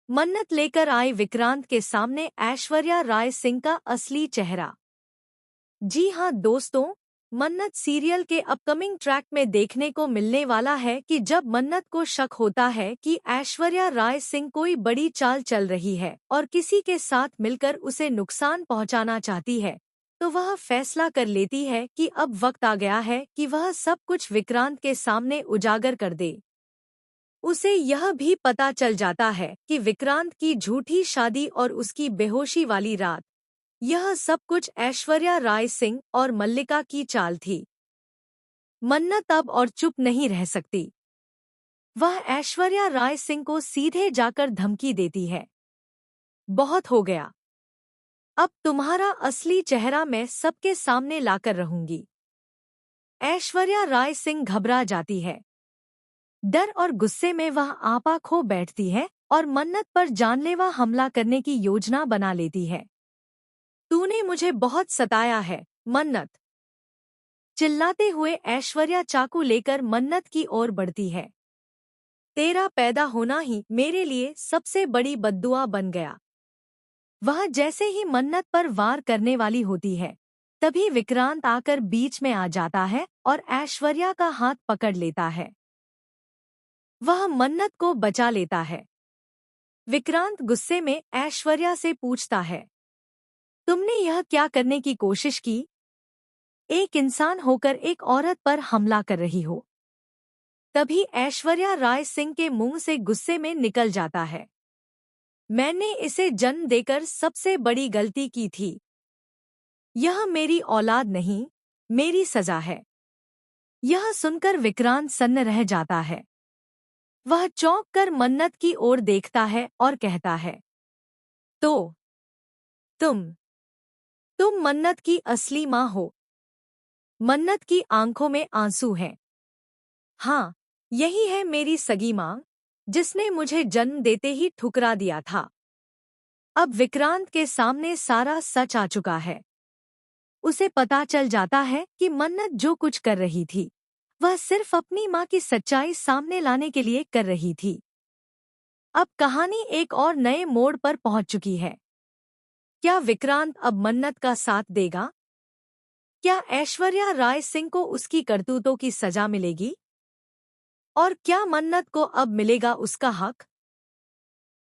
मन्नत लेकर आए विक्रांत के सामने ऐश्वर्या राय सिंह का असली चेहरा। जी हाँ दोस्तों, मन्नत सीरियल के अपकमिंग ट्रैक में देखने को मिलने वाला है कि जब मन्नत को शक होता है कि ऐश्वर्या राय सिंह कोई बड़ी चाल चल रही है और किसी के साथ मिलकर उसे नुकसान पहुंचाना चाहती है, तो वह फैसला कर लेती है कि अब वक्त आ गया है कि वह सब कुछ विक्रांत के सामने उजागर कर दे। उसे यह भी पता चल जाता है कि विक्रांत की झूठी शादी और उसकी बेहोशी वाली रात, यह सब कुछ ऐश्वर्या राय सिंह और मल्लिका की चाल थी। मन्नत अब और चुप नहीं रह सकती। वह ऐश्वर्या राय सिंह को सीधे जाकर धमकी देती है, बहुत हो गया, अब तुम्हारा असली चेहरा मैं सबके सामने लाकर रहूंगी। ऐश्वर्या राय सिंह घबरा जाती है। डर और गुस्से में वह आपा खो बैठती है और मन्नत पर जानलेवा हमला करने की योजना बना लेती है। तूने मुझे बहुत सताया है, मन्नत। चिल्लाते हुए ऐश्वर्या चाकू लेकर मन्नत की ओर बढ़ती है। तेरा पैदा होना ही मेरे लिए सबसे बड़ी बद्दुआ बन गया। वह जैसे ही मन्नत पर वार करने वाली होती है, तभी विक्रांत आकर बीच में आ जाता है और ऐश्वर्या का हाथ पकड़ लेता है। वह मन्नत को बचा लेता है। विक्रांत गुस्से में ऐश्वर्या से पूछता है, तुमने यह क्या करने की कोशिश की? एक इंसान होकर एक औरत पर हमला कर रही हो। तभी ऐश्वर्या राय सिंह के मुंह से गुस्से में निकल जाता है, मैंने इसे जन्म देकर सबसे बड़ी गलती की थी। यह मेरी औलाद नहीं, मेरी सजा है। यह सुनकर विक्रांत सन्न रह जाता है। वह चौंक कर मन्नत की ओर देखता है और कहता है, तो तुम मन्नत की असली माँ हो। मन्नत की आंखों में आंसू हैं। हाँ, यही है मेरी सगी माँ, जिसने मुझे जन्म देते ही ठुकरा दिया था। अब विक्रांत के सामने सारा सच आ चुका है। उसे पता चल जाता है कि मन्नत जो कुछ कर रही थी, वह सिर्फ अपनी माँ की सच्चाई सामने लाने के लिए कर रही थी। अब कहानी एक और नए मोड़ पर पहुंच चुकी है। क्या विक्रांत अब मन्नत का साथ देगा? क्या ऐश्वर्या राय सिंह को उसकी करतूतों की सजा मिलेगी? और क्या मन्नत को अब मिलेगा उसका हक?